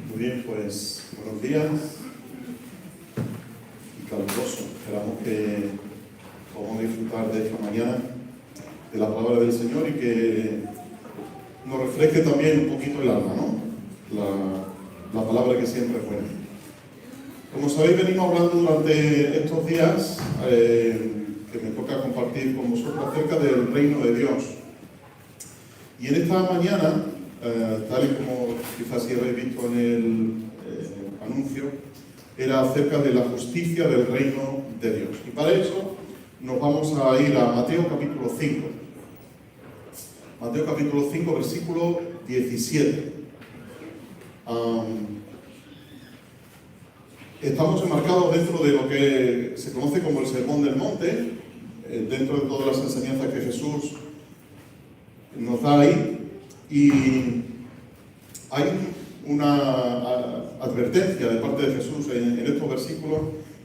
Muy bien, pues buenos días y caluroso. Esperamos que podamos disfrutar de esta mañana de la palabra del Señor y que nos refresque también un poquito el alma, ¿no? La palabra que siempre es buena. Como sabéis, venimos hablando durante estos días que me toca compartir con vosotros acerca del reino de Dios. Y en esta mañana, tal y como quizás si habéis visto en el anuncio, era acerca de la justicia del reino de Dios. Y para eso nos vamos a ir a Mateo capítulo 5. Mateo capítulo 5, versículo 17. Estamos enmarcados dentro de lo que se conoce como el Sermón del Monte, dentro de todas las enseñanzas que Jesús nos da ahí. Y hay una advertencia de parte de Jesús en estos versículos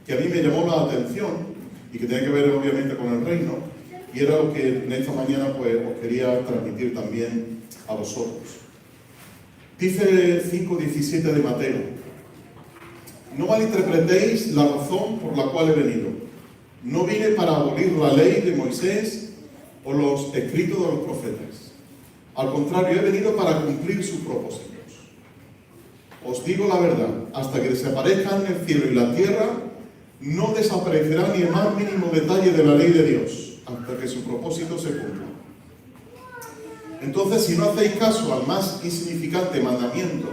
que a mí me llamó la atención y que tiene que ver obviamente con el reino, y era lo que en esta mañana pues os quería transmitir también a vosotros. Dice 5:17 de Mateo: no malinterpretéis la razón por la cual he venido. No vine para abolir la ley de Moisés o los escritos de los profetas. Al contrario, he venido para cumplir sus propósitos. Os digo la verdad, hasta que desaparezcan el cielo y la tierra, no desaparecerá ni el más mínimo detalle de la ley de Dios, hasta que su propósito se cumpla. Entonces, si no hacéis caso al más insignificante mandamiento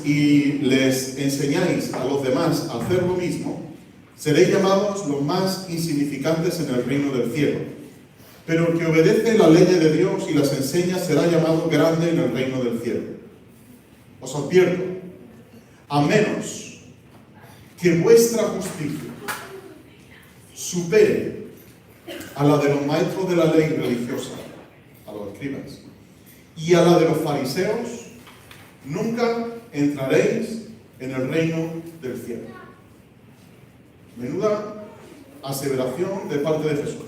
y les enseñáis a los demás a hacer lo mismo, seréis llamados los más insignificantes en el reino del cielo. Pero el que obedece la ley de Dios y las enseña será llamado grande en el reino del cielo. Os advierto, a menos que vuestra justicia supere a la de los maestros de la ley religiosa, a los escribas, y a la de los fariseos, nunca entraréis en el reino del cielo. Menuda aseveración de parte de Jesús.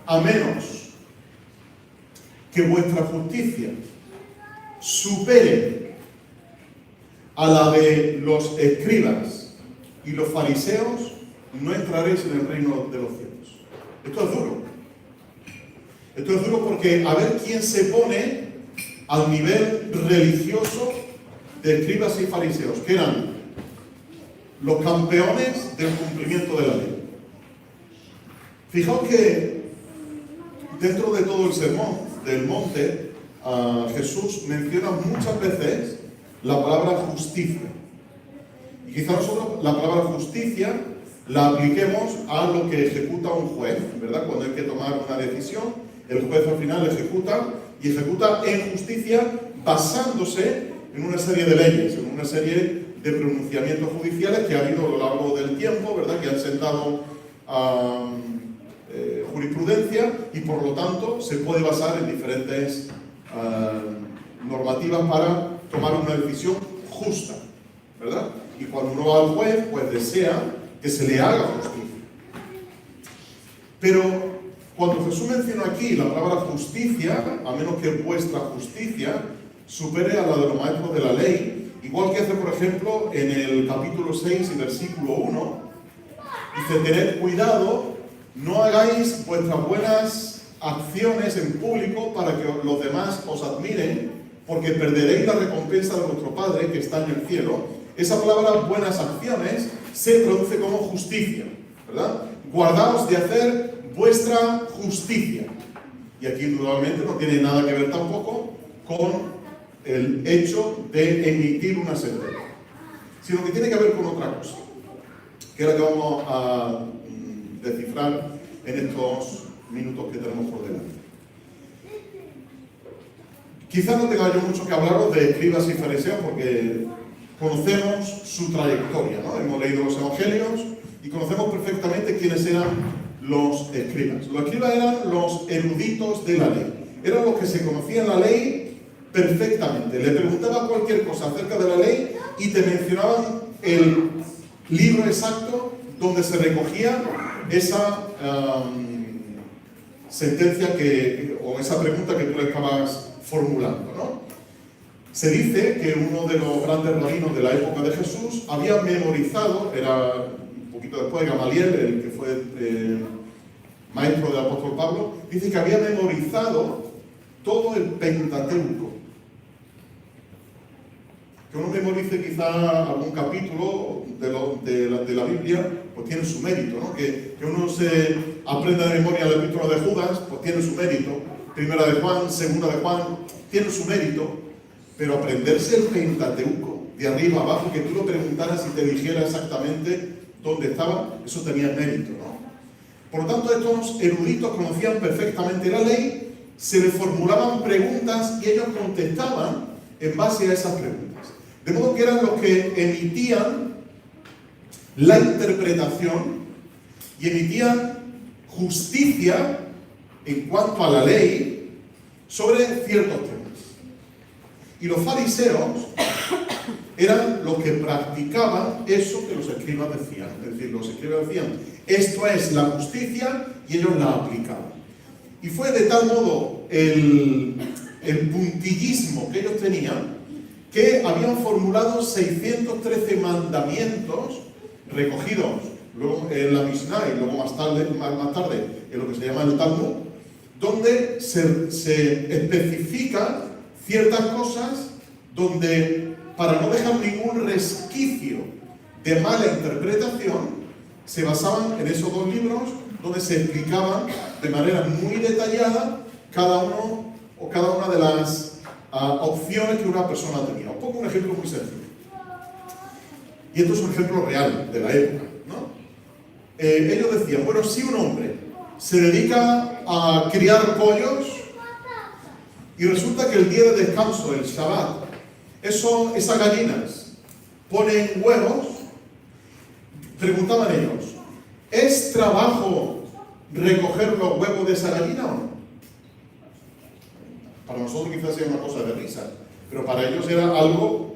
A menos que vuestra justicia supere a la de los escribas y los fariseos, no entraréis en el reino de los cielos. Esto es duro. Esto es duro porque a ver quién se pone al nivel religioso de escribas y fariseos, que eran los campeones del cumplimiento de la ley. Fijaos que dentro de todo el sermón del monte, Jesús menciona muchas veces la palabra justicia. Y quizá nosotros la palabra justicia la apliquemos a lo que ejecuta un juez, ¿verdad? Cuando hay que tomar una decisión, el juez al final ejecuta en justicia basándose en una serie de leyes, en una serie de pronunciamientos judiciales que ha habido a lo largo del tiempo, ¿verdad? Que han sentado jurisprudencia, y por lo tanto se puede basar en diferentes normativas para tomar una decisión justa, ¿verdad? Y cuando uno va al juez, pues desea que se le haga justicia. Pero cuando Jesús menciona aquí la palabra justicia, a menos que vuestra justicia supere a la de los maestros de la ley, igual que hace, por ejemplo, en el capítulo 6 y versículo 1, dice: tened cuidado, no hagáis vuestras buenas acciones en público para que los demás os admiren, porque perderéis la recompensa de vuestro Padre que está en el cielo. Esa palabra buenas acciones se traduce como justicia, ¿verdad? Guardaos de hacer vuestra justicia. Y aquí indudablemente no tiene nada que ver tampoco con el hecho de emitir una sentencia, sino que tiene que ver con otra cosa, que es la que vamos a descifrar en estos minutos que tenemos por delante. Quizás no tenga yo mucho que hablaros de escribas y fariseos porque conocemos su trayectoria, ¿no? Hemos leído los evangelios y conocemos perfectamente quiénes eran los escribas. Los escribas eran los eruditos de la ley, eran los que se conocían la ley perfectamente. Le preguntaban cualquier cosa acerca de la ley y te mencionaban el libro exacto donde se recogía esa sentencia o esa pregunta que tú le estabas formulando, ¿no? Se dice que uno de los grandes rabinos de la época de Jesús había memorizado, era un poquito después de Gamaliel, el que fue maestro del apóstol Pablo, dice que había memorizado todo el Pentateuco. Que uno memorice quizá algún capítulo de la Biblia, pues tiene su mérito, ¿no? Que uno se aprenda de memoria el epístola de Judas, pues tiene su mérito. Primera de Juan, segunda de Juan, tiene su mérito. Pero aprenderse el Pentateuco, de arriba a abajo, que tú lo preguntaras y te dijera exactamente dónde estaba, eso tenía mérito, ¿no? Por lo tanto, estos eruditos conocían perfectamente la ley, se les formulaban preguntas y ellos contestaban en base a esas preguntas. De modo que eran los que emitían la interpretación y emitían justicia en cuanto a la ley sobre ciertos temas. Y los fariseos eran los que practicaban eso que los escribas decían. Es decir, los escribas decían, esto es la justicia, y ellos la aplicaban. Y fue de tal modo el puntillismo que ellos tenían, que habían formulado 613 mandamientos recogidos luego en la Mishnah y luego más tarde en lo que se llama el Talmud, donde se especifican ciertas cosas donde, para no dejar ningún resquicio de mala interpretación, se basaban en esos dos libros donde se explicaban de manera muy detallada cada una de las opciones que una persona tenía. Os pongo un ejemplo muy sencillo. Y esto es un ejemplo real de la época, ¿no? Ellos decían, bueno, si un hombre se dedica a criar pollos y resulta que el día de descanso, el Shabbat, esas gallinas ponen huevos, preguntaban ellos, ¿es trabajo recoger los huevos de esa gallina o no? Para nosotros quizás sea una cosa de risa, pero para ellos era algo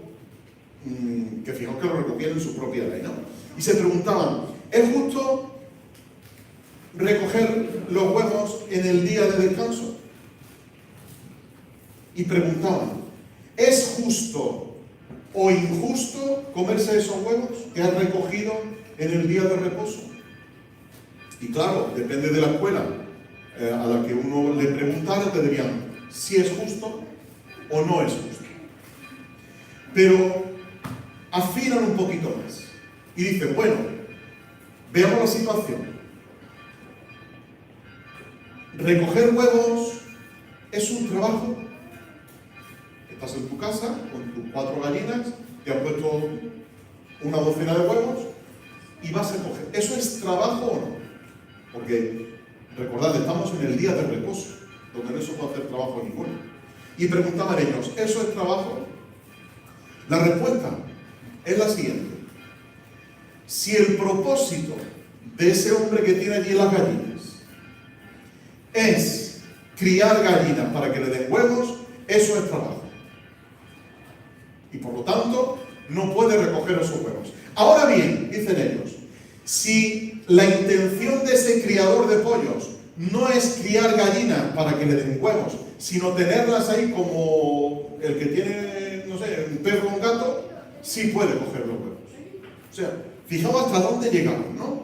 que fijaos que lo recogían en su propia ley, ¿no? Y se preguntaban, ¿es justo recoger los huevos en el día de descanso? Y preguntaban, ¿es justo o injusto comerse esos huevos que has recogido en el día de reposo? Y claro, depende de la escuela a la que uno le preguntara, te dirían si es justo o no es justo. Pero afinan un poquito más y dicen, bueno, veamos la situación. Recoger huevos es un trabajo. Estás en tu casa con tus 4 gallinas, te han puesto una docena de huevos y vas a coger. ¿Eso es trabajo o no? Porque, recordad, estamos en el día de reposo, donde no se puede hacer trabajo ninguno. Y preguntaban ellos, ¿eso es trabajo? La respuesta es la siguiente. Si el propósito de ese hombre que tiene allí las gallinas es criar gallinas para que le den huevos, eso es trabajo. Y por lo tanto, no puede recoger esos huevos. Ahora bien, dicen ellos, si la intención de ese criador de pollos no es criar gallinas para que le den huevos, sino tenerlas ahí como el que tiene, no sé, un perro o un gato, sí puede coger los huevos. O sea, fijaos hasta dónde llegaban, ¿no?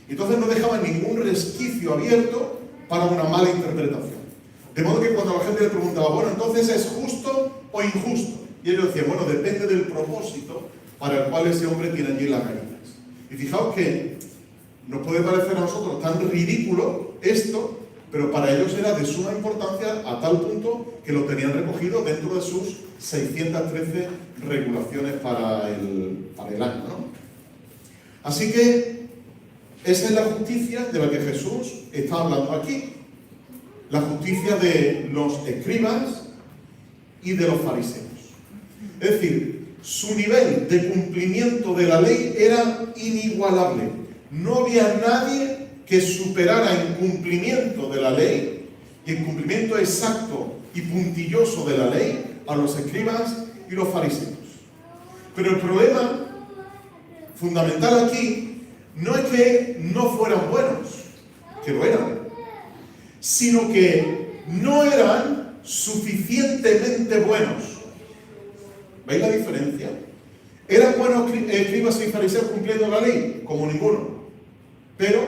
Entonces no dejaban ningún resquicio abierto para una mala interpretación. De modo que cuando la gente le preguntaba, bueno, entonces ¿es justo o injusto? Y ellos decían, bueno, depende del propósito para el cual ese hombre tiene allí las gallinas. Y fijaos que nos puede parecer a nosotros tan ridículo esto, pero para ellos era de suma importancia a tal punto que lo tenían recogido dentro de sus 613 regulaciones para el año, ¿no? Así que esa es la justicia de la que Jesús está hablando aquí. La justicia de los escribas y de los fariseos. Es decir, su nivel de cumplimiento de la ley era inigualable. No había nadie que superara en cumplimiento de la ley y en cumplimiento exacto y puntilloso de la ley a los escribas y los fariseos. Pero el problema fundamental aquí no es que no fueran buenos, que lo eran, sino que no eran suficientemente buenos ¿Veis la diferencia? ¿Eran buenos escribas y fariseos cumpliendo la ley? Como ninguno. Pero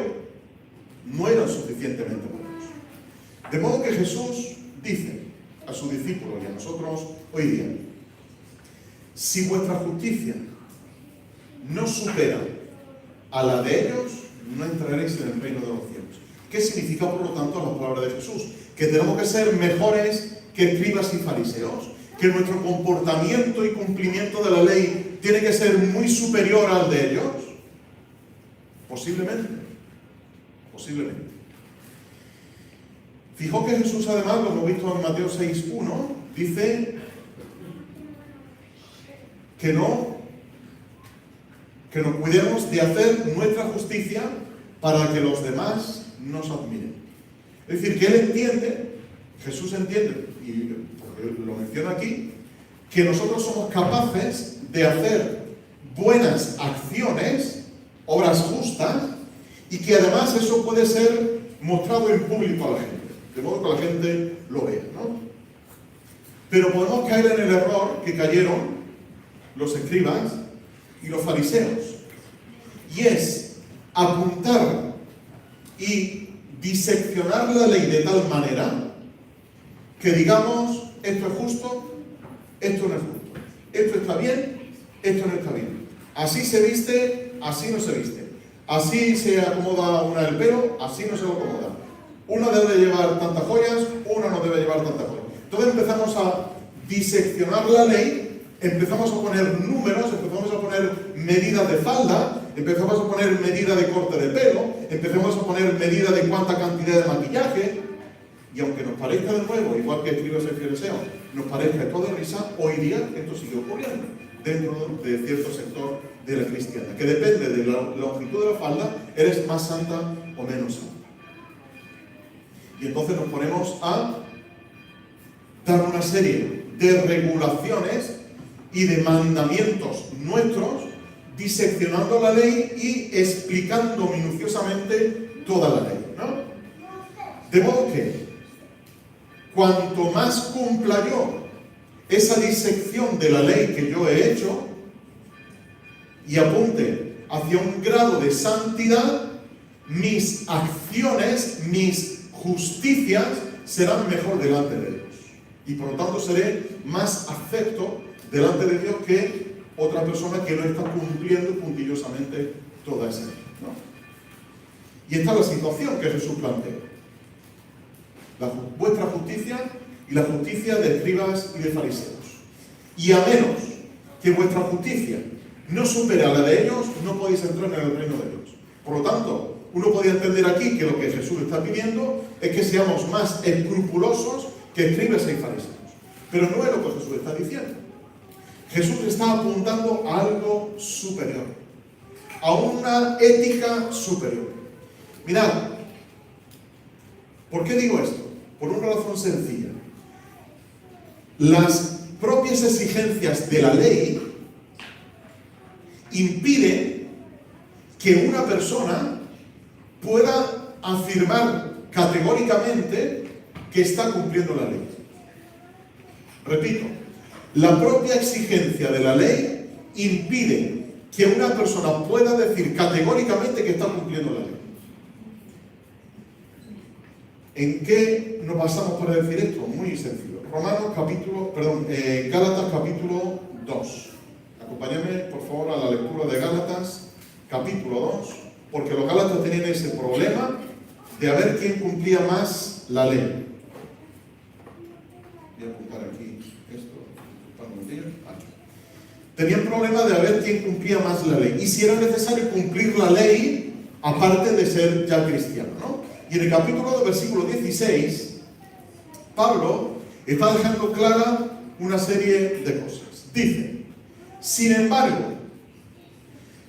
no eran suficientemente buenos. De modo que Jesús dice a sus discípulos y a nosotros hoy día: si vuestra justicia no supera a la de ellos, no entraréis en el reino de los cielos. ¿Qué significa, por lo tanto, la palabra de Jesús? Que tenemos que ser mejores que escribas y fariseos, que nuestro comportamiento y cumplimiento de la ley tiene que ser muy superior al de ellos. Posiblemente. Fijaos que Jesús, además, lo hemos visto en Mateo 6:1, dice que nos cuidemos de hacer nuestra justicia para que los demás nos admiren. Es decir, que Él entiende, Jesús entiende, y porque lo menciona aquí, que nosotros somos capaces de hacer buenas acciones, obras justas, y que además eso puede ser mostrado en público a la gente, de modo que la gente lo vea, ¿no? Pero podemos caer en el error que cayeron los escribas y los fariseos, y es apuntar y diseccionar la ley de tal manera que digamos: esto es justo, esto no es justo, esto está bien, esto no está bien, así se viste, así no se viste, así se acomoda una el pelo, así no se lo acomoda, una debe llevar tantas joyas, una no debe llevar tantas joyas. Entonces empezamos a diseccionar la ley, empezamos a poner números, empezamos a poner medidas de falda, empezamos a poner medida de corte de pelo, empezamos a poner medida de cuánta cantidad de maquillaje, y aunque nos parezca de nuevo, igual que escribas y fariseos, nos parezca esto de risa, hoy día esto sigue ocurriendo dentro de cierto sector de la cristiana, que depende de la longitud de la falda, eres más santa o menos santa. Y entonces nos ponemos a dar una serie de regulaciones y de mandamientos nuestros, diseccionando la ley y explicando minuciosamente toda la ley, ¿no? De modo que cuanto más cumpla yo esa disección de la ley que yo he hecho y apunte hacia un grado de santidad, mis acciones, mis justicias serán mejor delante de Dios. Y por lo tanto seré más acepto delante de Dios que otra persona que no está cumpliendo puntillosamente toda esa ley, ¿no? Y esta es la situación que Jesús plantea: vuestra justicia y la justicia de escribas y de fariseos. Y a menos que vuestra justicia no supere a la de ellos, no podéis entrar en el reino de Dios. Por lo tanto, uno podría entender aquí que lo que Jesús está pidiendo es que seamos más escrupulosos que escribas y fariseos. Pero no es lo que Jesús está diciendo. Jesús está apuntando a algo superior, a una ética superior. Mirad, ¿por qué digo esto? Por una razón sencilla. Las propias exigencias de la ley impiden que una persona pueda afirmar categóricamente que está cumpliendo la ley. Repito, la propia exigencia de la ley impide que una persona pueda decir categóricamente que está cumpliendo la ley. ¿En qué nos basamos para decir esto? Muy sencillo. Gálatas capítulo 2. Acompáñame, por favor, a la lectura de Gálatas capítulo 2, porque los gálatas tenían ese problema de a ver quién cumplía más la ley. Voy a apuntar aquí esto. Tenían problema de a ver quién cumplía más la ley y si era necesario cumplir la ley aparte de ser ya cristiano, ¿no? Y en el capítulo de versículo 16, Pablo está dejando clara una serie de cosas. Dice: sin embargo,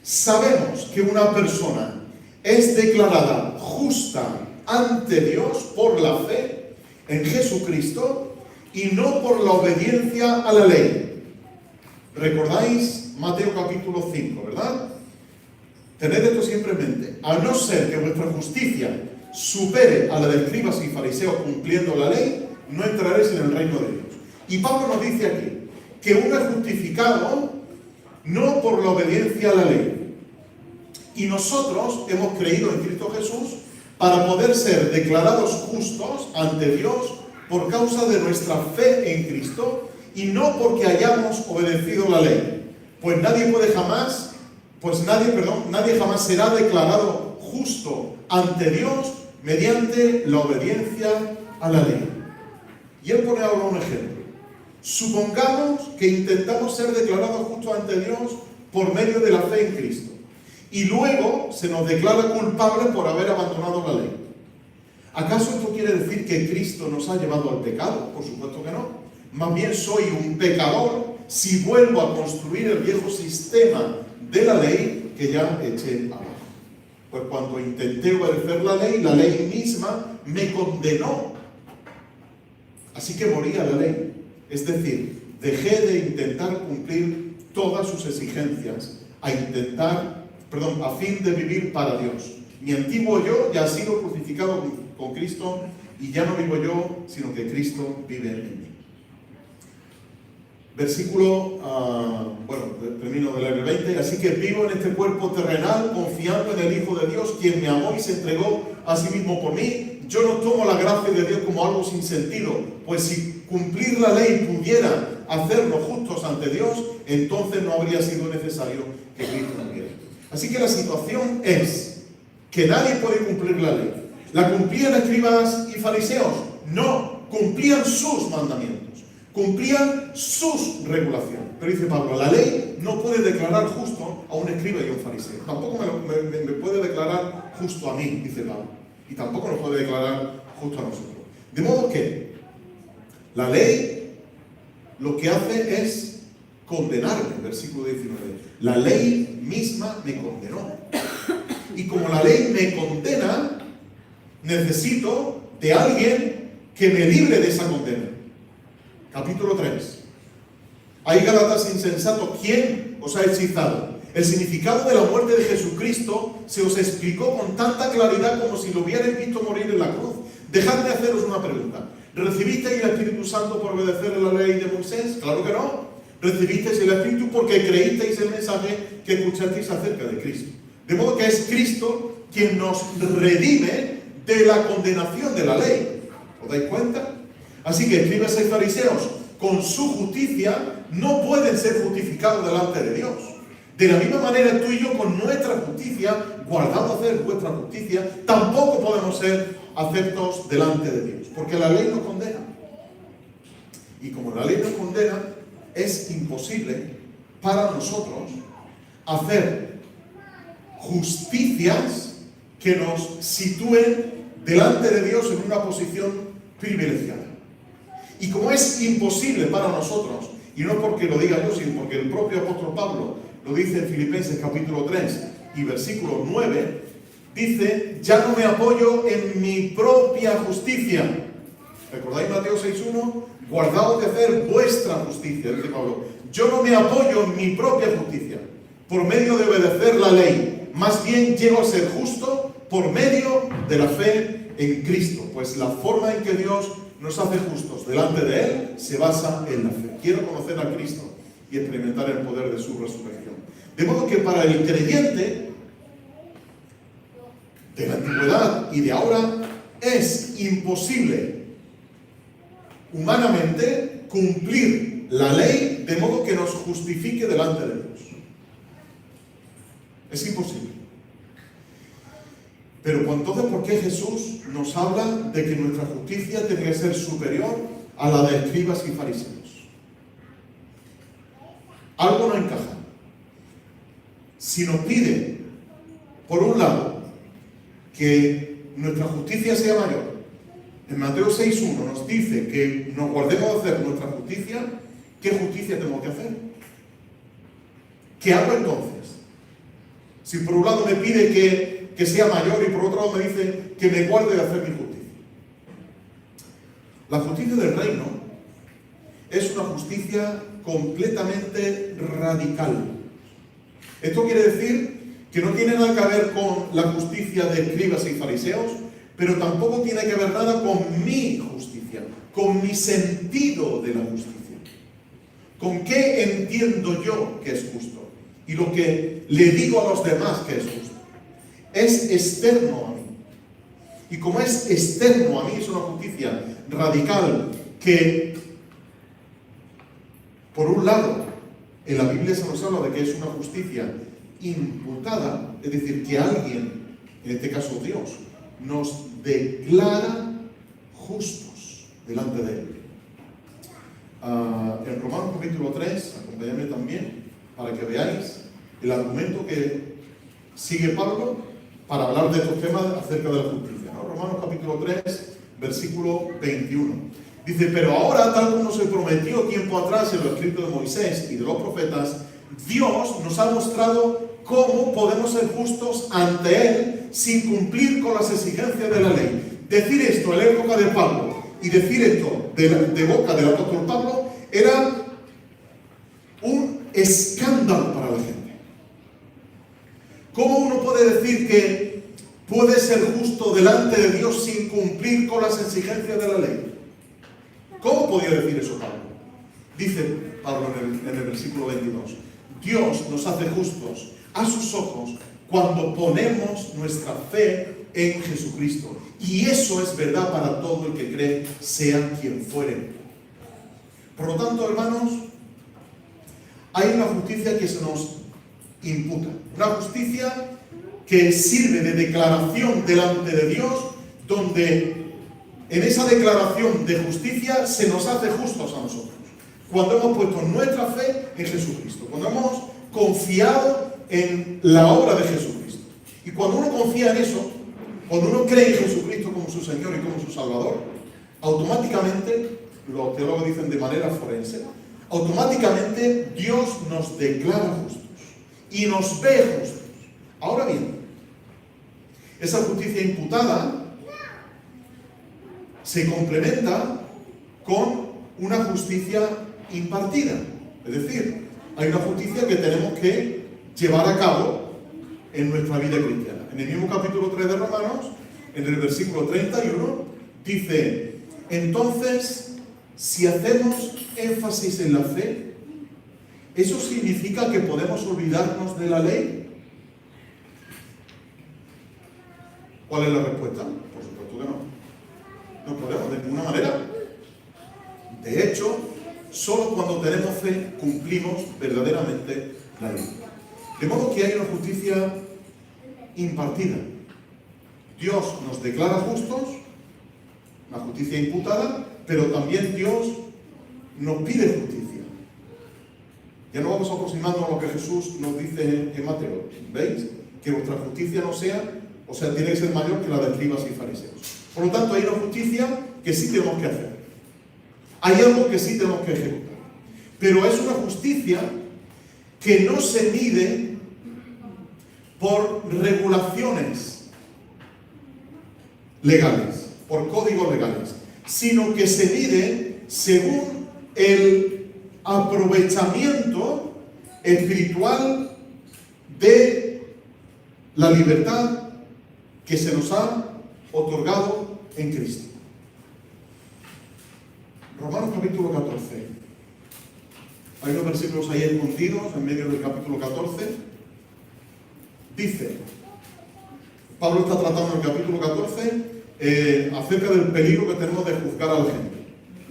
sabemos que una persona es declarada justa ante Dios por la fe en Jesucristo y no por la obediencia a la ley. ¿Recordáis Mateo capítulo 5, verdad? Tened esto siempre en mente. A no ser que vuestra justicia supere a la de escribas y fariseos cumpliendo la ley, no entraréis en el reino de Dios. Y Pablo nos dice aquí que uno es justificado no por la obediencia a la ley. Y nosotros hemos creído en Cristo Jesús para poder ser declarados justos ante Dios por causa de nuestra fe en Cristo y no porque hayamos obedecido la ley. Pues nadie jamás será declarado justo ante Dios mediante la obediencia a la ley. Y él pone ahora un ejemplo. Supongamos que intentamos ser declarados justos ante Dios por medio de la fe en Cristo. Y luego se nos declara culpables por haber abandonado la ley. ¿Acaso esto quiere decir que Cristo nos ha llevado al pecado? Por supuesto que no. Más bien soy un pecador si vuelvo a construir el viejo sistema de la ley que ya eché abajo. Pues cuando intenté obedecer la ley misma me condenó. Así que morí a la ley. Es decir, dejé de intentar cumplir todas sus exigencias a fin de vivir para Dios. Mi antiguo yo ya ha sido crucificado con Cristo y ya no vivo yo, sino que Cristo vive en mí. Termino de leer el 20. Así que vivo en este cuerpo terrenal confiando en el Hijo de Dios, quien me amó y se entregó a sí mismo por mí. Yo no tomo la gracia de Dios como algo sin sentido, pues si cumplir la ley pudiera hacernos justos ante Dios, entonces no habría sido necesario que Cristo muriera. Así que la situación es que nadie puede cumplir la ley. ¿La cumplían escribas y fariseos? No, cumplían sus mandamientos, cumplían sus regulaciones. Pero dice Pablo, la ley no puede declarar justo a un escriba y a un fariseo. Tampoco me puede declarar justo a mí, dice Pablo. Y tampoco nos puede declarar justo a nosotros. De modo que la ley lo que hace es condenarme, versículo 19. La ley misma me condenó. Y como la ley me condena, necesito de alguien que me libre de esa condena. Capítulo 3. Ahí, Gálatas insensatos, ¿quién os ha hechizado? El significado de la muerte de Jesucristo se os explicó con tanta claridad como si lo hubierais visto morir en la cruz. Dejadme haceros una pregunta. ¿Recibisteis el Espíritu Santo por obedecer la ley de Moisés? Claro que no. Recibisteis el Espíritu porque creísteis el mensaje que escuchasteis acerca de Cristo. De modo que es Cristo quien nos redime de la condenación de la ley. ¿Os dais cuenta? Así que escribas y fariseos, con su justicia no pueden ser justificados delante de Dios. De la misma manera tú y yo con nuestra justicia, guardando hacer vuestra justicia, tampoco podemos ser aceptos delante de Dios, porque la ley nos condena. Y como la ley nos condena, es imposible para nosotros hacer justicias que nos sitúen delante de Dios en una posición privilegiada. Y como es imposible para nosotros, y no porque lo diga yo, sino porque el propio apóstol Pablo lo dice en Filipenses capítulo 3 y versículo 9, dice, ya no me apoyo en mi propia justicia. ¿Recordáis Mateo 6.1? Guardaos de hacer vuestra justicia, dice Pablo. Yo no me apoyo en mi propia justicia por medio de obedecer la ley. Más bien llego a ser justo por medio de la fe en Cristo. Pues la forma en que Dios nos hace justos delante de Él se basa en la fe. Quiero conocer a Cristo y experimentar el poder de su resurrección. De modo que para el creyente de la antigüedad y de ahora es imposible humanamente cumplir la ley de modo que nos justifique delante de Dios. Es imposible. Pero entonces, ¿por qué Jesús nos habla de que nuestra justicia tiene que ser superior a la de escribas y fariseos? Algo no encaja. Si nos pide, por un lado, que nuestra justicia sea mayor, en Mateo 6.1 nos dice que nos guardemos de hacer nuestra justicia, ¿qué justicia tenemos que hacer? ¿Qué hago entonces? Si por un lado me pide que sea mayor y por otro lado me dice que me guarde de hacer mi justicia. La justicia del reino es una justicia completamente radical. Esto quiere decir que no tiene nada que ver con la justicia de escribas y fariseos, pero tampoco tiene que ver nada con mi justicia, con mi sentido de la justicia. con qué entiendo yo que es justo y lo que le digo a los demás que es justo. Es externo a mí. Y como es externo a mí, es una justicia radical que, por un lado, en la Biblia se nos habla de que es una justicia imputada, es decir, que alguien, en este caso Dios, nos declara justos delante de Él. En Romanos capítulo 3, acompáñame también, para que veáis el argumento que sigue Pablo para hablar de estos temas acerca de la justicia, ¿no? Romanos capítulo 3, versículo 21. Dice, pero ahora, tal como se prometió tiempo atrás en lo escrito de Moisés y de los profetas, Dios nos ha mostrado cómo podemos ser justos ante Él sin cumplir con las exigencias de la ley. Decir esto en la época de Pablo y decir esto de boca del apóstol Pablo era un escándalo para la gente. ¿Cómo uno puede decir que puede ser justo delante de Dios sin cumplir con las exigencias de la ley? ¿Cómo podía decir eso Pablo? Dice Pablo en el versículo 22, Dios nos hace justos a sus ojos cuando ponemos nuestra fe en Jesucristo. Y eso es verdad para todo el que cree, sea quien fuere. Por lo tanto, hermanos, hay una justicia que se nos imputa. Una justicia que sirve de declaración delante de Dios, donde en esa declaración de justicia se nos hace justos a nosotros. Cuando hemos puesto nuestra fe en Jesucristo, cuando hemos confiado en la obra de Jesucristo. Y cuando uno confía en eso, cuando uno cree en Jesucristo como su Señor y como su Salvador, automáticamente, los teólogos dicen de manera forense, automáticamente Dios nos declara justos y nos ve justos. Ahora bien, esa justicia imputada se complementa con una justicia impartida. Es decir, hay una justicia que tenemos que llevar a cabo en nuestra vida cristiana. En el mismo capítulo 3 de Romanos, en el versículo 31, dice, entonces, si hacemos énfasis en la fe, ¿eso significa que podemos olvidarnos de la ley? ¿Cuál es la respuesta? Por supuesto que no. No podemos de ninguna manera. De hecho, solo cuando tenemos fe cumplimos verdaderamente la ley. De modo que hay una justicia impartida. Dios nos declara justos, una justicia imputada, pero también Dios nos pide justicia. Ya nos vamos aproximando a lo que Jesús nos dice en Mateo. ¿Veis? Que nuestra justicia no sea, o sea, tiene que ser mayor que la de escribas y fariseos. Por lo tanto, hay una justicia que sí tenemos que hacer. Hay algo que sí tenemos que ejecutar. Pero es una justicia que no se mide por regulaciones legales, por códigos legales, sino que se mide según el aprovechamiento espiritual de la libertad que se nos ha otorgado en Cristo. Romanos capítulo 14. Hay unos versículos ahí escondidos en medio del capítulo 14. Dice, Pablo está tratando en el capítulo 14 acerca del peligro que tenemos de juzgar a la gente.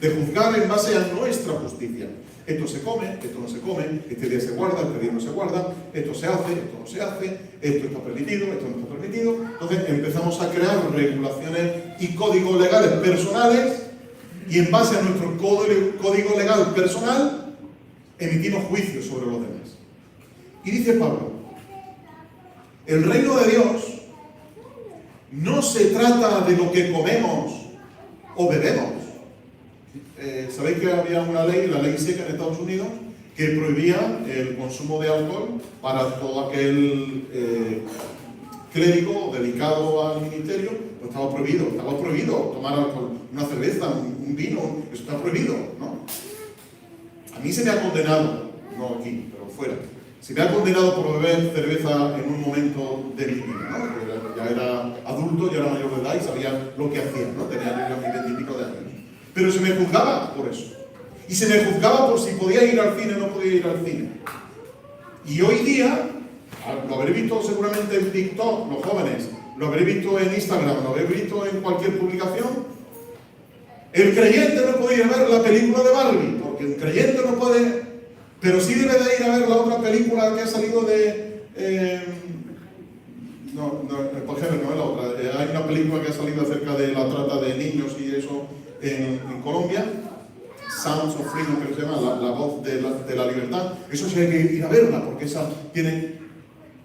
De juzgar en base a nuestra justicia. Esto se come, esto no se come, este día se guarda, este día no se guarda, esto se hace, esto no se hace, esto está permitido, esto no está permitido. Entonces empezamos a crear regulaciones y códigos legales personales y en base a nuestro código legal personal emitimos juicios sobre los demás. Y dice Pablo, el reino de Dios no se trata de lo que comemos o bebemos. Sabéis que había una ley, la ley seca en Estados Unidos, que prohibía el consumo de alcohol para todo aquel clérigo dedicado al ministerio. Pues estaba prohibido tomar alcohol, una cerveza, un vino, eso está prohibido, ¿no? A mí se me ha condenado, no aquí, pero fuera, se me ha condenado por beber cerveza en un momento de mi vida, ¿no? Porque ya era adulto, ya era mayor de edad y sabía lo que hacía, ¿no? Tenía ya mis 20 y pico de años. Pero se me juzgaba por eso. Y se me juzgaba por si podía ir al cine o no podía ir al cine. Y hoy día, lo habréis visto seguramente en TikTok, los jóvenes, lo habréis visto en Instagram, lo habréis visto en cualquier publicación. El creyente no puede ir a ver la película de Barbie, porque el creyente no puede, pero sí debe de ir a ver la otra película que ha salido de... por ejemplo, no es la otra. Hay una película que ha salido acerca de la trata de niños y eso en Colombia. Sounds of Freedom, que se llama la voz de la libertad. Eso sí hay que ir a verla, porque esa tiene...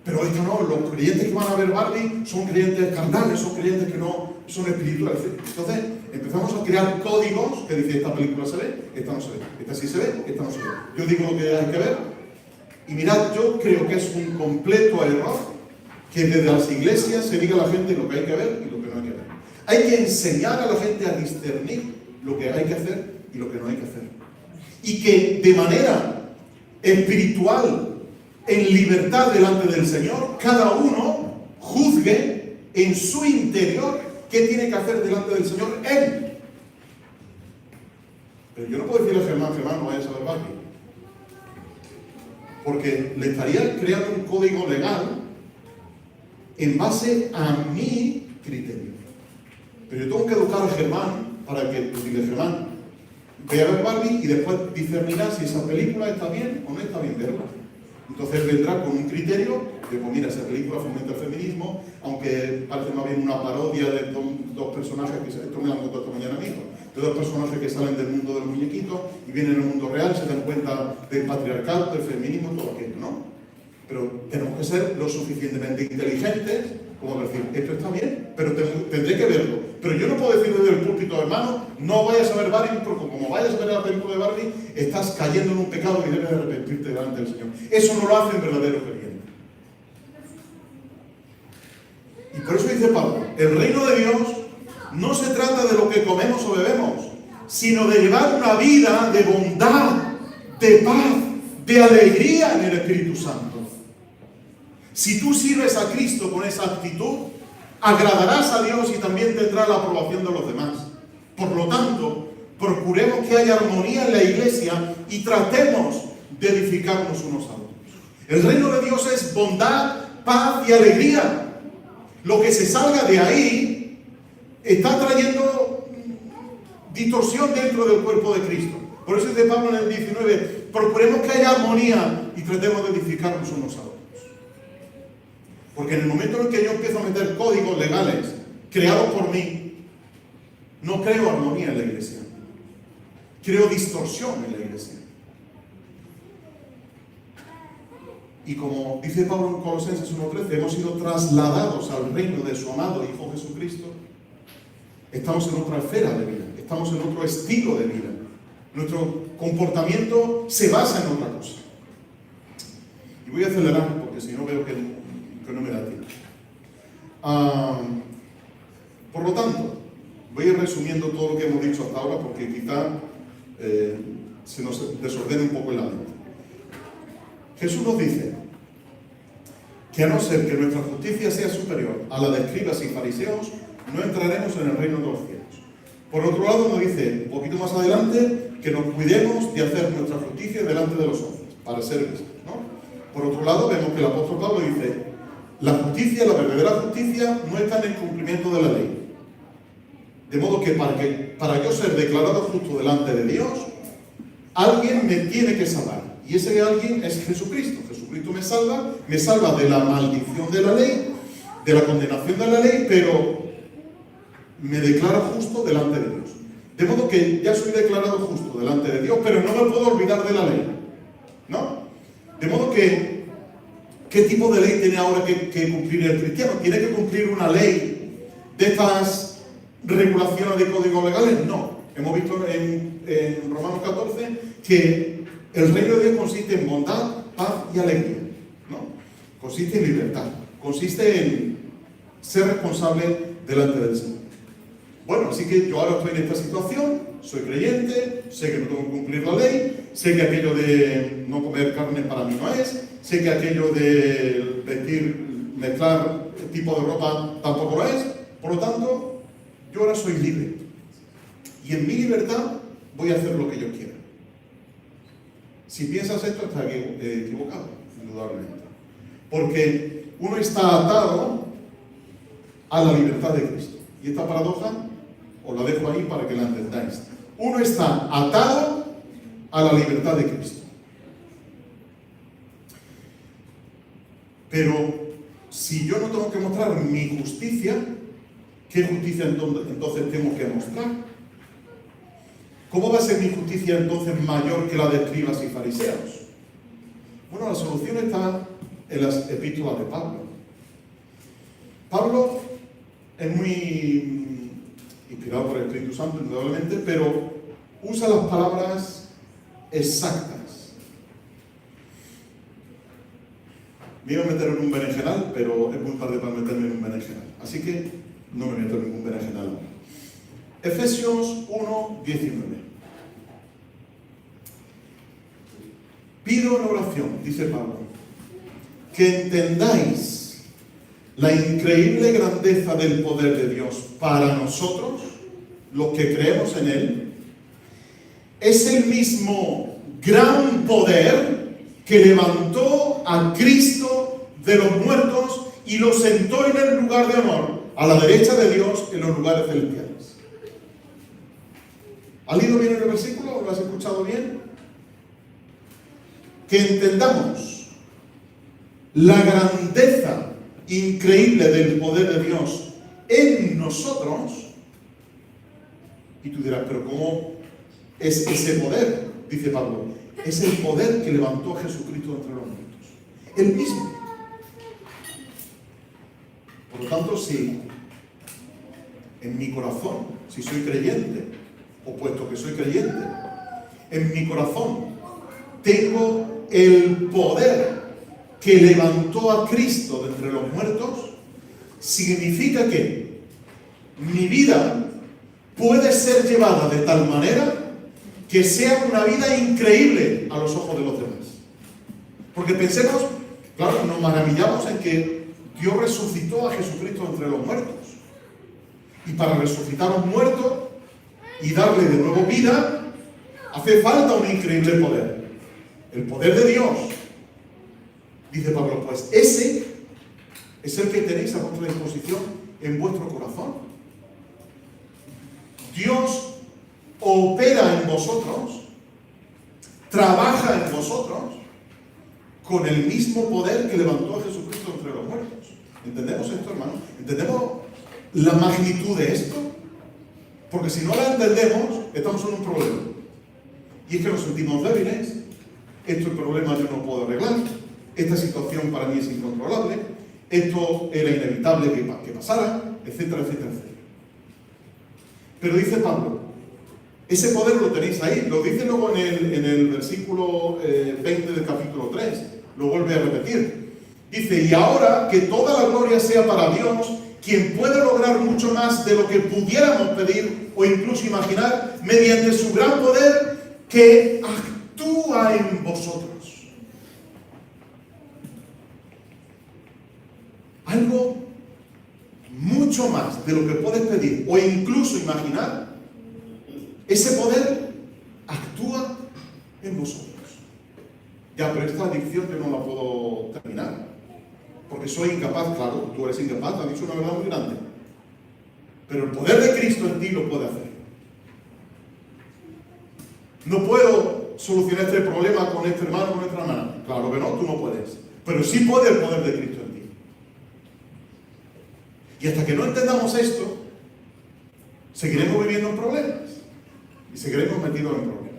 Pero esto no, los creyentes que van a ver Barbie son creyentes carnales, son creyentes que no son espirituales. Entonces empezamos a crear códigos que dicen esta película se ve, esta no se ve, esta sí se ve, esta no se ve. Yo digo lo que hay que ver. Y mirad, yo creo que es un completo error que desde las iglesias se diga a la gente lo que hay que ver y lo que no hay que ver. Hay que enseñar a la gente a discernir lo que hay que hacer y lo que no hay que hacer. Y que de manera espiritual, en libertad delante del Señor, cada uno juzgue en su interior qué tiene que hacer delante del Señor él. Pero yo no puedo decirle a Germán, no vayas a ver Barbie, porque le estaría creando un código legal en base a mi criterio. Pero yo tengo que educar a Germán para que diga, Germán, ve a ver Barbie y después discernirá si esa película está bien o no está bien verla. Entonces vendrá con un criterio de, pues mira, esa película fomenta el feminismo, aunque parece más bien una parodia de dos personajes que esto me lo han contado esta mañana mismo, de dos personajes que salen del mundo de los muñequitos y vienen al mundo real, se dan cuenta del patriarcado, del feminismo, todo aquello, ¿no? Pero tenemos que ser lo suficientemente inteligentes como decir, esto está bien, pero tendré que verlo. Pero yo no puedo decir desde el púlpito, hermano, no vayas a ver Barbie, porque como vayas a ver la película de Barbie, estás cayendo en un pecado y debes de arrepentirte delante del Señor. Eso no lo hacen verdaderos creyentes. Y por eso dice Pablo, el reino de Dios no se trata de lo que comemos o bebemos, sino de llevar una vida de bondad, de paz, de alegría en el Espíritu Santo. Si tú sirves a Cristo con esa actitud, agradarás a Dios y también tendrás la aprobación de los demás. Por lo tanto, procuremos que haya armonía en la iglesia y tratemos de edificarnos unos a otros. El reino de Dios es bondad, paz y alegría. Lo que se salga de ahí está trayendo distorsión dentro del cuerpo de Cristo. Por eso dice Pablo en el 19, procuremos que haya armonía y tratemos de edificarnos unos a otros. Porque en el momento en que yo empiezo a meter códigos legales creados por mí, no creo armonía en la iglesia. Creo distorsión en la iglesia. Y como dice Pablo en Colosenses 1:13, hemos sido trasladados al reino de su amado Hijo Jesucristo. Estamos en otra esfera de vida, estamos en otro estilo de vida. Nuestro comportamiento se basa en otra cosa. Y voy a acelerar porque si no veo que no me da tiempo. Por lo tanto, voy a ir resumiendo todo lo que hemos dicho hasta ahora porque quizá se nos desordene un poco en la mente. Jesús nos dice que a no ser que nuestra justicia sea superior a la de escribas y fariseos, no entraremos en el reino de los cielos. Por otro lado, nos dice un poquito más adelante que nos cuidemos de hacer nuestra justicia delante de los hombres, para ser vistos, ¿no? Por otro lado, vemos que el apóstol Pablo dice, la justicia, la verdadera justicia, no está en el cumplimiento de la ley. De modo que para yo ser declarado justo delante de Dios, alguien me tiene que salvar. Y ese alguien es Jesucristo. Jesucristo me salva de la maldición de la ley, de la condenación de la ley, pero me declara justo delante de Dios. De modo que ya soy declarado justo delante de Dios, pero no me puedo olvidar de la ley, ¿no? De modo que, ¿qué tipo de ley tiene ahora que cumplir el cristiano? ¿Tiene que cumplir una ley de estas regulaciones de códigos legales? No. Hemos visto en Romanos 14 que el reino de Dios consiste en bondad, paz y alegría, ¿no? Consiste en libertad, consiste en ser responsable delante del Señor. Bueno, así que yo ahora estoy en esta situación, soy creyente, sé que no tengo que cumplir la ley, sé que aquello de no comer carne para mí no es, sé que aquello de mezclar tipo de ropa tampoco lo es, por lo tanto, yo ahora soy libre. Y en mi libertad voy a hacer lo que yo quiera. Si piensas esto, estás equivocado, indudablemente. Porque uno está atado a la libertad de Cristo. Y esta paradoja os la dejo ahí para que la entendáis. Uno está atado a la libertad de Cristo. Pero si yo no tengo que mostrar mi justicia, ¿qué justicia entonces tengo que mostrar? ¿Cómo va a ser mi justicia entonces mayor que la de escribas y fariseos? Bueno, la solución está en las epístolas de Pablo. Pablo es muy inspirado por el Espíritu Santo, indudablemente, pero usa las palabras exactas. Me iba a meter en un berenjenal, pero es muy tarde para meterme en un berenjenal. Así que no me meto en ningún berenjenal ahora. Efesios 1:19. Pido en oración, dice Pablo, que entendáis la increíble grandeza del poder de Dios para nosotros, los que creemos en Él. Es el mismo gran poder que levantó a Cristo de los muertos y lo sentó en el lugar de honor, a la derecha de Dios, en los lugares celestiales. ¿Has leído bien el versículo? ¿Lo has escuchado bien? Que entendamos la grandeza increíble del poder de Dios en nosotros. Y tú dirás, ¿pero cómo es ese poder? Dice Pablo, es el poder que levantó a Jesucristo entre los muertos. El mismo. Por lo tanto, si en mi corazón, si soy creyente, o puesto que soy creyente, en mi corazón tengo el poder que levantó a Cristo de entre los muertos, significa que mi vida puede ser llevada de tal manera que sea una vida increíble a los ojos de los demás. Porque pensemos, claro, nos maravillamos en que Dios resucitó a Jesucristo entre los muertos. Y para resucitar a un muerto y darle de nuevo vida, hace falta un increíble poder. El poder de Dios. Dice Pablo, pues ese es el que tenéis a vuestra disposición en vuestro corazón. Dios opera en vosotros, trabaja en vosotros con el mismo poder que levantó a Jesucristo entre los muertos. ¿Entendemos esto, hermano? ¿Entendemos la magnitud de esto? Porque si no la entendemos, estamos en un problema. Y es que nos sentimos débiles. Esto el problema yo no puedo arreglar. Esta situación para mí es incontrolable. Esto era inevitable que pasara, etcétera, etcétera, etcétera. Pero dice Pablo, ese poder lo tenéis ahí. Lo dice luego en el versículo 20 del capítulo 3. Lo vuelve a repetir. Dice, y ahora que toda la gloria sea para Dios, quien puede lograr mucho más de lo que pudiéramos pedir o incluso imaginar, mediante su gran poder que actúa en vosotros. Algo mucho más de lo que puedes pedir o incluso imaginar, ese poder actúa en vosotros. Ya, pero esta adicción yo no la puedo terminar, porque soy incapaz. Claro, tú eres incapaz, has dicho una verdad muy grande. Pero el poder de Cristo en ti lo puede hacer. No puedo solucionar este problema con este hermano o con esta hermana. Claro que no, tú no puedes. Pero sí puede el poder de Cristo en ti. Y hasta que no entendamos esto, seguiremos viviendo en problemas. Y seguiremos metidos en problemas.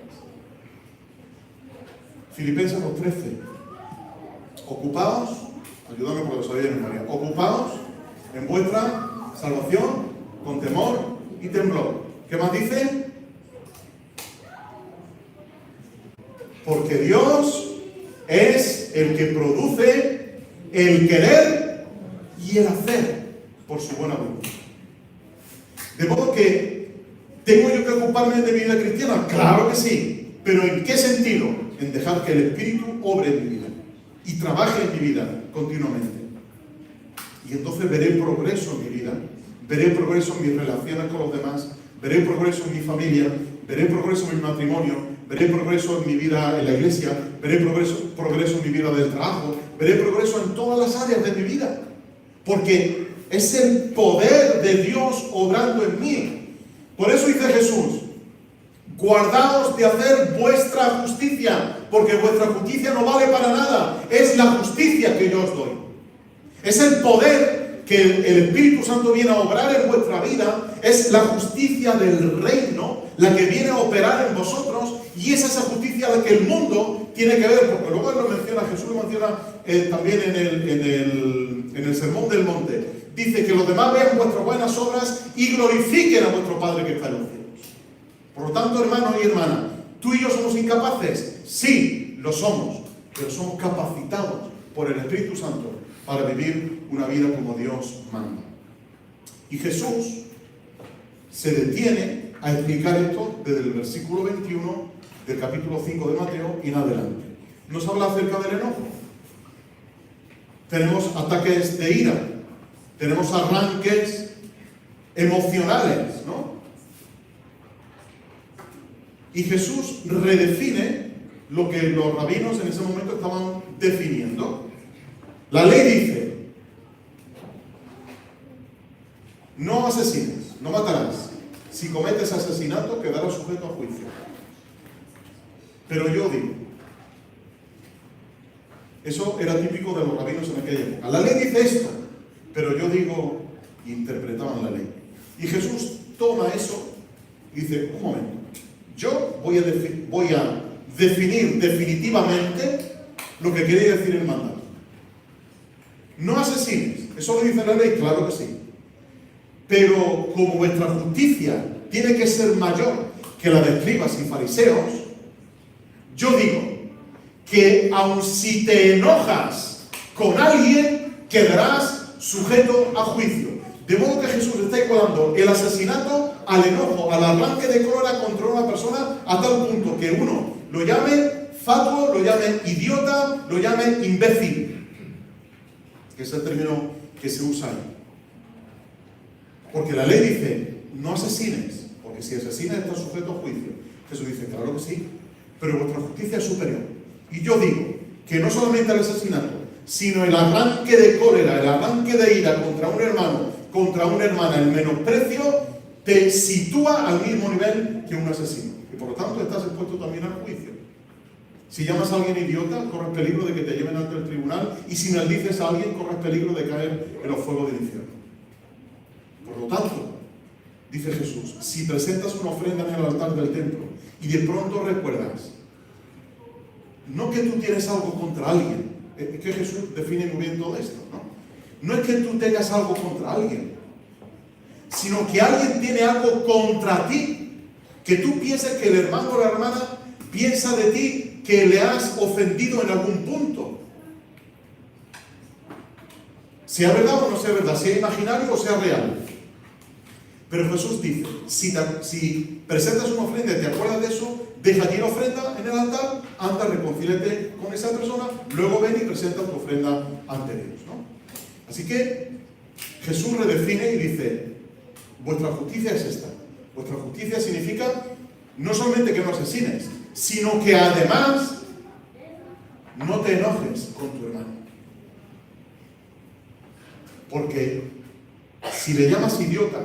Filipenses 2:13. Ocupaos, ayúdame porque lo sabía de memoria. Ocupaos en vuestra salvación con temor y temblor. ¿Qué más dice? Porque Dios es el que produce el querer y el hacer por su buena voluntad. De modo que, ¿tengo yo que ocuparme de mi vida cristiana? Claro que sí. ¿Pero en qué sentido? En dejar que el Espíritu obre en mi vida y trabaje en mi vida continuamente. Y entonces veré progreso en mi vida, veré progreso en mis relaciones con los demás, veré progreso en mi familia, veré progreso en mi matrimonio, veré progreso en mi vida en la iglesia, veré progreso en mi vida del trabajo, veré progreso en todas las áreas de mi vida. Porque es el poder de Dios obrando en mí. Por eso dice Jesús, guardaos de hacer vuestra justicia, porque vuestra justicia no vale para nada. Es la justicia que yo os doy. Es el poder que el Espíritu Santo viene a obrar en vuestra vida. Es la justicia del reino la que viene a operar en vosotros, y es esa justicia la que el mundo tiene que ver, porque luego lo menciona, Jesús lo menciona también en el Sermón del Monte. Dice que los demás vean vuestras buenas obras y glorifiquen a vuestro Padre que está en los cielos. Por lo tanto, hermano y hermana, ¿tú y yo somos incapaces? Sí, lo somos, pero somos capacitados por el Espíritu Santo para vivir una vida como Dios manda. Y Jesús se detiene a explicar esto desde el versículo 21 del capítulo 5 de Mateo y en adelante. Nos habla acerca del enojo. Tenemos ataques de ira, tenemos arranques emocionales, ¿no? Y Jesús redefine lo que los rabinos en ese momento estaban definiendo. La ley dice: no asesines, no matarás. Si cometes asesinato, quedarás sujeto a juicio. Pero yo digo, eso era típico de los rabinos en aquella época. La ley dice esto, pero yo digo, interpretaban la ley. Y Jesús toma eso y dice, un momento, yo voy a definir definitivamente lo que quiere decir el mandato. No asesines, ¿eso lo dice la ley? Claro que sí. Pero como vuestra justicia tiene que ser mayor que la de escribas y fariseos, yo digo que aun si te enojas con alguien, quedarás sujeto a juicio. De modo que Jesús está igualando el asesinato al enojo, al arranque de cólera contra una persona, a tal punto que uno lo llame fatuo, lo llame idiota, lo llame imbécil, que es el término que se usa ahí. Porque la ley dice, no asesines, porque si asesinas estás sujeto a juicio. Jesús dice, claro que sí, pero vuestra justicia es superior. Y yo digo que no solamente el asesinato, sino el arranque de cólera, el arranque de ira contra un hermano, contra una hermana, el menosprecio, te sitúa al mismo nivel que un asesino. Y por lo tanto estás expuesto también al juicio. Si llamas a alguien idiota, corres peligro de que te lleven ante el tribunal, y si maldices a alguien, corres peligro de caer en los fuegos del infierno. Por lo tanto, dice Jesús, si presentas una ofrenda en el altar del templo y de pronto recuerdas, no que tú tienes algo contra alguien, es que Jesús define muy bien todo esto, ¿no? No es que tú tengas algo contra alguien, sino que alguien tiene algo contra ti, que tú pienses que el hermano o la hermana piensa de ti que le has ofendido en algún punto. Sea verdad o no sea verdad, sea imaginario o sea real. Pero Jesús dice, si presentas una ofrenda y te acuerdas de eso, deja allí la ofrenda en el altar, anda, reconcíliate con esa persona, luego ven y presenta tu ofrenda ante Dios, ¿no? Así que Jesús redefine y dice, vuestra justicia es esta. Vuestra justicia significa no solamente que no asesines, sino que además no te enojes con tu hermano. Porque si le llamas idiota,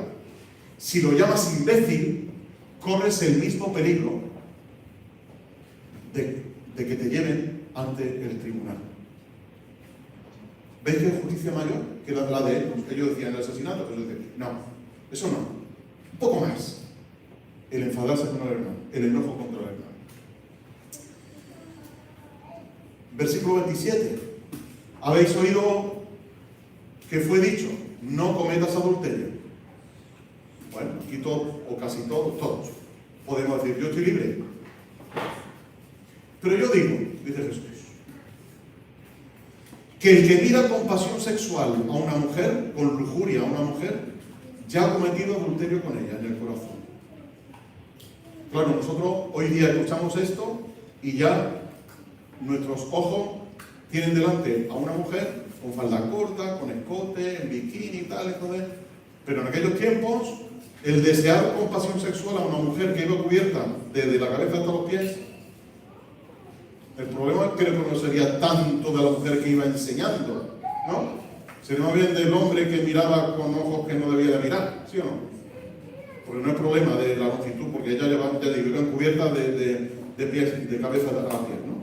si lo llamas imbécil, corres el mismo peligro de que te lleven ante el tribunal. ¿Veis que hay justicia mayor que la de ellos? Ellos decían el asesinato, pero no, eso no. Un poco más. El enfadarse con el hermano, el enojo contra el hermano. Versículo 27. Habéis oído que fue dicho, no cometas adulterio. Bueno, aquí todos, o casi todos, podemos decir, yo estoy libre. Pero yo digo, dice Jesús, que el que mira con pasión sexual a una mujer, con lujuria a una mujer, ya ha cometido adulterio con ella en el corazón. Claro, nosotros hoy día escuchamos esto y ya nuestros ojos tienen delante a una mujer con falda corta, con escote, en bikini y tal, pero en aquellos tiempos el desear con pasión sexual a una mujer que iba cubierta desde la cabeza hasta los pies El problema creo que no sería tanto de la mujer que iba enseñando, ¿no? Sería más bien del hombre que miraba con ojos que no debía de mirar, ¿sí o no? Porque no es problema de la longitud, porque ella ya digo, iban cubiertas de pies, de cabeza a pies, ¿no?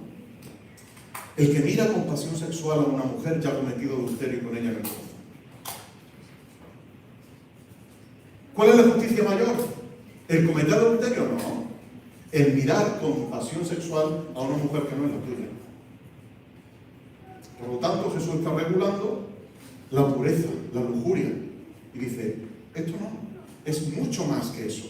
El que mira con pasión sexual a una mujer ya ha cometido adulterio con ella en el corazón. ¿Cuál es la justicia mayor? ¿El cometer adulterio? No. El mirar con pasión sexual a una mujer que no es la tuya. Por lo tanto, Jesús está regulando la pureza, la lujuria. Y dice, esto no, es mucho más que eso.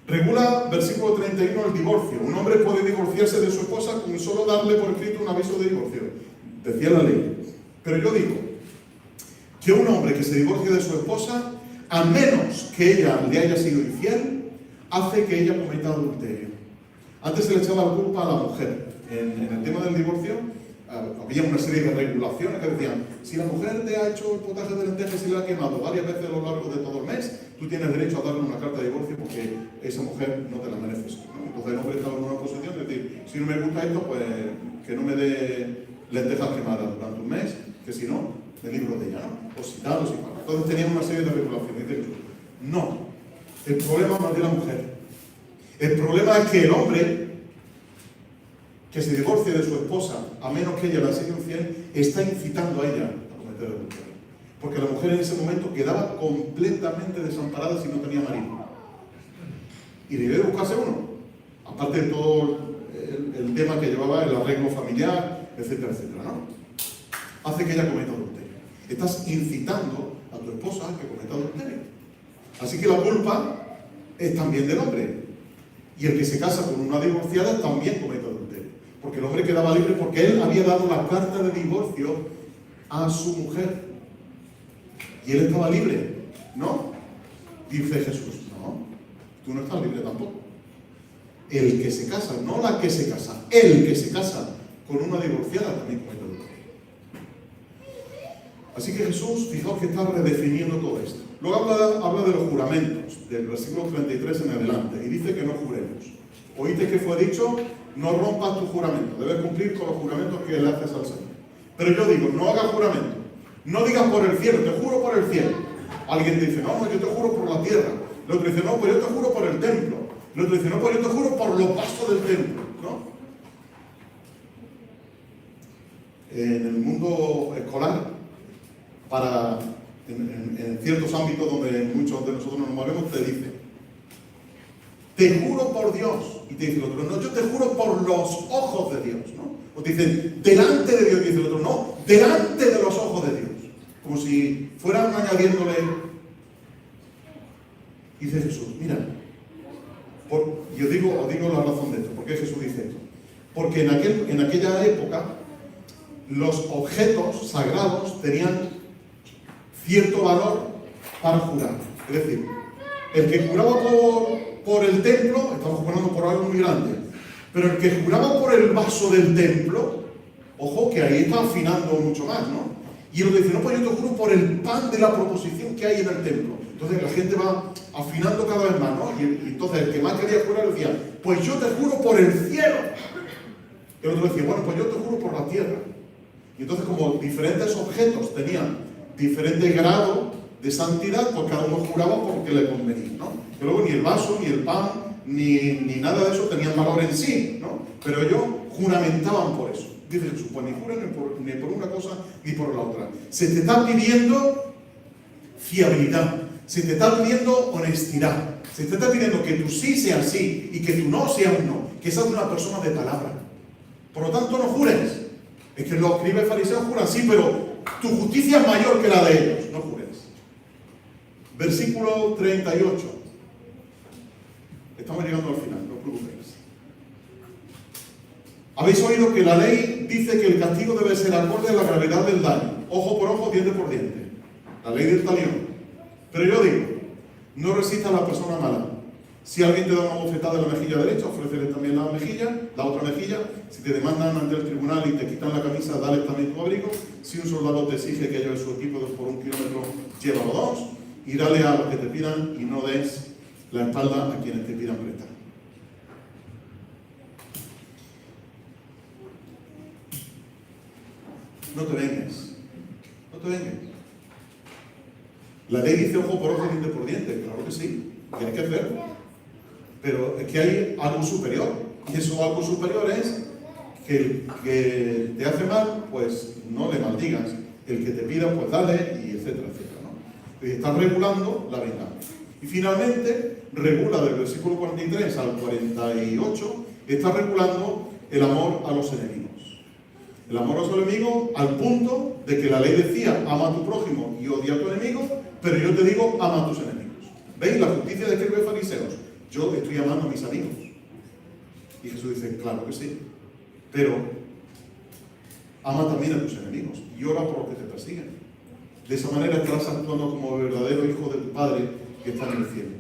Regula, versículo 31, el divorcio. Un hombre puede divorciarse de su esposa con solo darle por escrito un aviso de divorcio. Decía la ley. Pero yo digo que un hombre que se divorcie de su esposa, a menos que ella le haya sido infiel, hace que ella cometa adulterio. Antes se le echaba la culpa a la mujer. En el tema del divorcio, había una serie de regulaciones que decían, si la mujer te ha hecho el potaje de lentejas y le ha quemado varias veces a lo largo de todo el mes, tú tienes derecho a darle una carta de divorcio porque esa mujer no te la mereces, ¿no? Entonces el hombre estaba en una posición de decir, si no me gusta esto, pues que no me dé lentejas quemadas durante un mes, que si no, me libro de ella, ¿no? O si tal, o si tal. Entonces tenían una serie de regulaciones. Dice, no, el problema no es de la mujer. El problema es que el hombre que se divorcie de su esposa, a menos que ella la sea infiel, está incitando a ella a cometer adulterio. Porque la mujer en ese momento quedaba completamente desamparada si no tenía marido. Y debía buscarse uno. Aparte de todo el tema que llevaba el arreglo familiar, etcétera, etcétera, ¿no? Hace que ella cometa adulterio. Estás incitando a tu esposa a que cometa adulterio. Así que la culpa es también del hombre. Y el que se casa con una divorciada también comete adulterio. Porque el hombre quedaba libre porque él había dado la carta de divorcio a su mujer. Y él estaba libre, ¿no? Dice Jesús, no, tú no estás libre tampoco. El que se casa, no la que se casa, el que se casa con una divorciada también comete adulterio. Así que Jesús, fijaos que está redefiniendo todo esto. Luego habla de los juramentos, del versículo 33 en adelante, y dice que no juremos. ¿Oíste que fue dicho? No rompas tu juramento, debes cumplir con los juramentos que le haces al Señor. Pero yo digo, no hagas juramento, no digas por el cielo, te juro por el cielo. Alguien te dice, no, yo te juro por la tierra. El otro dice, no, pues yo te juro por el templo. El otro dice, no, pues yo te juro por los pasos del templo, ¿no? En el mundo escolar, en ciertos ámbitos donde muchos de nosotros nos movemos, te dice, te juro por Dios. Y te dice el otro, no, yo te juro por los ojos de Dios, ¿no? O te dicen, delante de Dios, dice el otro, no, delante de los ojos de Dios. Como si fueran añadiéndole. Dice Jesús, mira, yo os digo la razón de esto. ¿Por qué Jesús dice esto? Porque en aquella época los objetos sagrados tenían cierto valor para jurar. Es decir, el que juraba por el templo, estamos jurando por algo muy grande, pero el que juraba por el vaso del templo, ojo que ahí está afinando mucho más, ¿no? Y el que dice, no, pues yo te juro por el pan de la proposición que hay en el templo. Entonces la gente va afinando cada vez más, ¿no? Y entonces el que más quería jurar decía, pues yo te juro por el cielo. Y el otro decía, bueno, pues yo te juro por la tierra. Y entonces como diferentes objetos tenían diferente grado de santidad, pues cada uno juraba porque le convenía, ¿no? Que luego ni el vaso, ni el pan, ni nada de eso tenían valor en sí, ¿no? Pero ellos juramentaban por eso. Dice Jesús, pues ni juran ni por una cosa ni por la otra. Se te está pidiendo fiabilidad, se te está pidiendo honestidad, se te está pidiendo que tu sí sea sí y que tu no sea un no, que seas una persona de palabra. Por lo tanto, no jures. Es que los escribas fariseos juran, sí, pero tu justicia es mayor que la de ellos, no jures. Versículo 38. Estamos llegando al final, no os preocupéis. Habéis oído que la ley dice que el castigo debe ser acorde a la gravedad del daño. Ojo por ojo, diente por diente. La ley del talión. Pero yo digo, no resista a la persona mala. Si alguien te da una bofetada en la mejilla derecha, ofrécele también la otra mejilla. Si te demandan ante el tribunal y te quitan la camisa, dale también tu abrigo. Si un soldado te exige que lleve su equipo por 1 kilómetro, llévalo 2. Y dale a los que te pidan y no des la espalda a quienes te pidan prestar. no te vengues. No te vengues. La ley dice ojo por ojo, diente por diente. Claro que sí, tienes que hacerlo. Pero es que hay algo superior. Y eso algo superior es que el que te hace mal, pues no le maldigas. El que te pida, pues dale, y etcétera, etcétera, ¿no? Y está regulando la venganza. Y finalmente, regula del versículo 43 al 48, está regulando el amor a los enemigos. El amor a los enemigos al punto de que la ley decía, ama a tu prójimo y odia a tu enemigo, pero yo te digo, ama a tus enemigos. ¿Veis? La justicia de escribas fariseos. Yo estoy amando a mis amigos. Y Jesús dice, claro que sí, pero ama también a tus enemigos y ora por los que te persiguen. De esa manera estarás actuando como verdadero hijo de tu Padre que está en el cielo.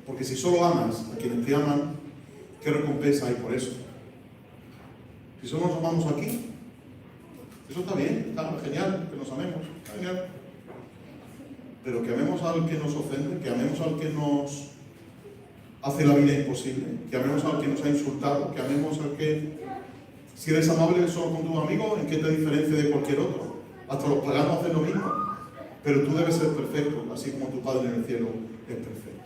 Porque si solo amas a quienes te aman, ¿qué recompensa hay por eso? Si solo nos amamos aquí, eso está bien, está genial, que nos amemos, está genial. Pero que amemos al que nos ofende, que amemos al que nos hace la vida imposible, que amemos al que nos ha insultado, que amemos al que, si eres amable solo con tus amigos, ¿en qué te diferencia de cualquier otro? Hasta los paganos hacen lo mismo, pero tú debes ser perfecto, así como tu Padre en el cielo es perfecto.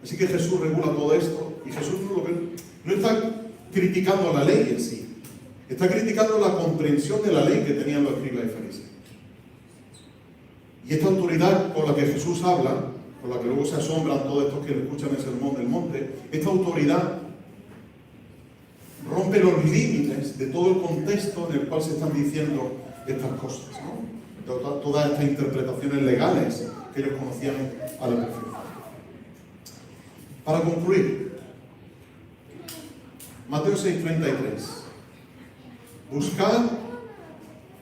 Así que Jesús regula todo esto, y Jesús no está criticando la ley en sí, está criticando la comprensión de la ley que tenían los escribas y fariseos. Y esta autoridad con la que Jesús habla, con la que luego se asombran todos estos que le escuchan el sermón del monte, esta autoridad rompe los límites de todo el contexto en el cual se están diciendo estas cosas, ¿no? Todas estas interpretaciones legales que ellos conocían a la perfección. Para concluir, Mateo 6:33. Buscad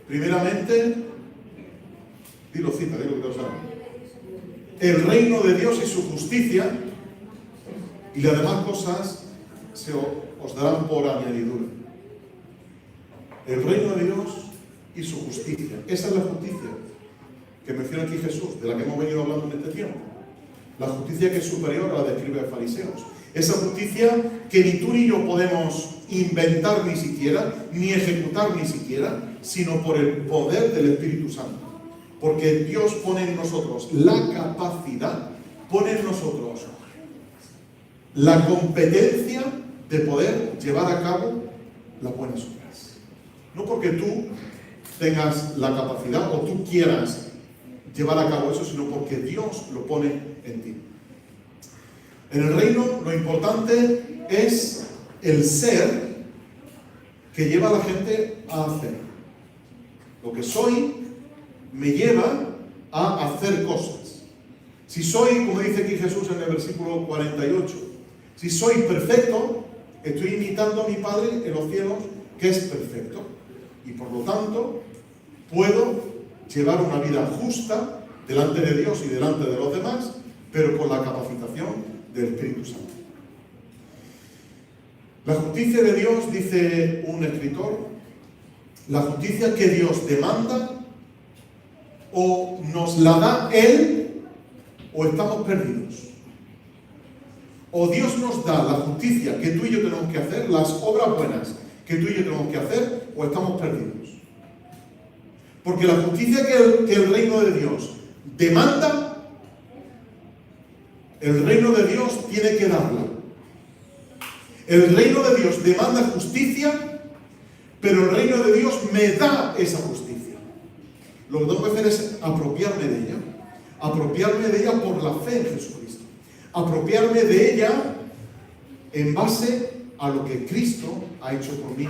primeramente, dilo cita, dilo que te lo saben, el reino de Dios y su justicia, y las demás cosas se os darán por añadidura. El reino de Dios y su justicia. Esa es la justicia que menciona aquí Jesús, de la que hemos venido hablando en este tiempo. La justicia que es superior a la de escribas y fariseos. Esa justicia que ni tú ni yo podemos inventar ni siquiera, ni ejecutar ni siquiera, sino por el poder del Espíritu Santo. Porque Dios pone en nosotros la capacidad, pone en nosotros la competencia de poder llevar a cabo las buenas obras. No porque tú tengas la capacidad o tú quieras llevar a cabo eso, sino porque Dios lo pone en ti. En el reino lo importante es el ser que lleva a la gente a hacer. Lo que soy me lleva a hacer cosas. Si soy, como dice aquí Jesús en el versículo 48, si soy perfecto, estoy imitando a mi Padre en los cielos, que es perfecto. Y por lo tanto, puedo llevar una vida justa delante de Dios y delante de los demás, pero con la capacitación del Espíritu Santo. La justicia de Dios, dice un escritor, la justicia que Dios demanda, o nos la da Él, o estamos perdidos. O Dios nos da la justicia que tú y yo tenemos que hacer, las obras buenas que tú y yo tenemos que hacer, o estamos perdidos. Porque la justicia que el reino de Dios demanda, el reino de Dios tiene que darla. El reino de Dios demanda justicia, pero el reino de Dios me da esa justicia. Lo que tengo que hacer es apropiarme de ella por la fe en Jesucristo. Apropiarme de ella en base a lo que Cristo ha hecho por mí,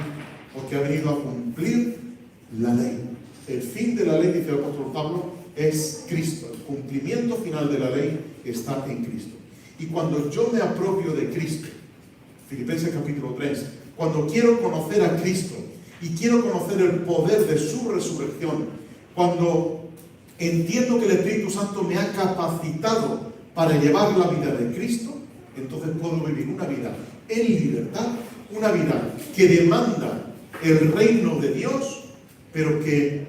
porque ha venido a cumplir la ley. El fin de la ley, dice el apóstol Pablo, es Cristo. El cumplimiento final de la ley está en Cristo. Y cuando yo me apropio de Cristo, Filipenses capítulo 3, cuando quiero conocer a Cristo y quiero conocer el poder de su resurrección, cuando entiendo que el Espíritu Santo me ha capacitado para llevar la vida de Cristo, entonces puedo vivir una vida en libertad, una vida que demanda el reino de Dios, pero que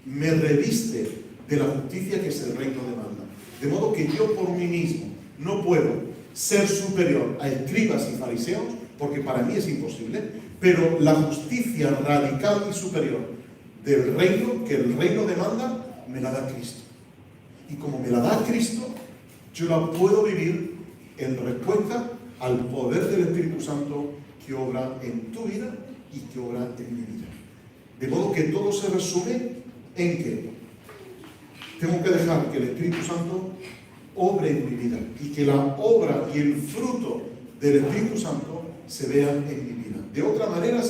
me reviste de la justicia que ese reino demanda. De modo que yo por mí mismo no puedo ser superior a escribas y fariseos, porque para mí es imposible, Pero la justicia radical y superior del reino, que el reino demanda, me la da Cristo. Y como me la da Cristo, yo la puedo vivir en respuesta al poder del Espíritu Santo que obra en tu vida y que obra en mi vida. De modo que todo se resume en que tengo que dejar que el Espíritu Santo obre en mi vida y que la obra y el fruto del Espíritu Santo se vean en mi vida. De otra manera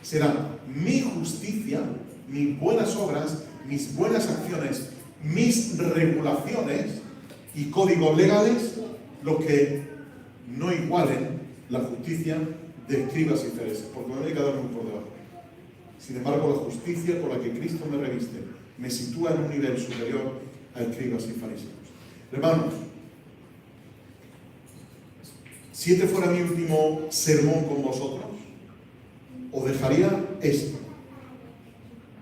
serán mi justicia, mis buenas obras, mis buenas acciones, mis regulaciones y códigos legales los que no igualen la justicia de escribas y fariseos, porque me voy a quedar muy por debajo. Sin embargo, la justicia por la que Cristo me reviste me sitúa en un nivel superior a escribas y fariseos. Hermanos, si este fuera mi último sermón con vosotros, os dejaría esto.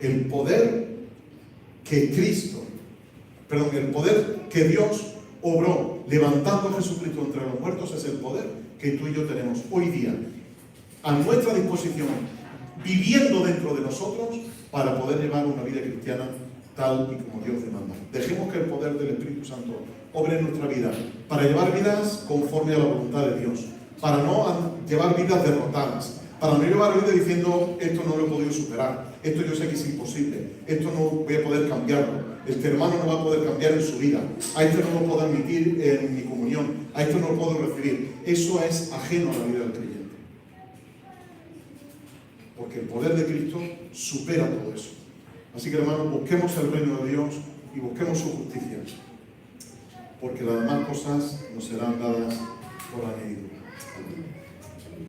El poder que el poder que Dios obró levantando a Jesucristo entre los muertos es el poder que tú y yo tenemos hoy día a nuestra disposición, viviendo dentro de nosotros para poder llevar una vida cristiana tal y como Dios demanda. Dejemos que el poder del Espíritu Santo obre en nuestra vida para llevar vidas conforme a la voluntad de Dios, para no llevar vidas derrotadas, para no llevar vidas diciendo esto no lo he podido superar, esto yo sé que es imposible, esto no voy a poder cambiarlo, este hermano no va a poder cambiar en su vida, a esto no lo puedo admitir en mi comunión, a esto no lo puedo recibir. Eso es ajeno a la vida del creyente. Porque el poder de Cristo supera todo eso. Así que, hermanos, busquemos el reino de Dios y busquemos su justicia, porque las demás cosas nos serán dadas por añadidura. Amén.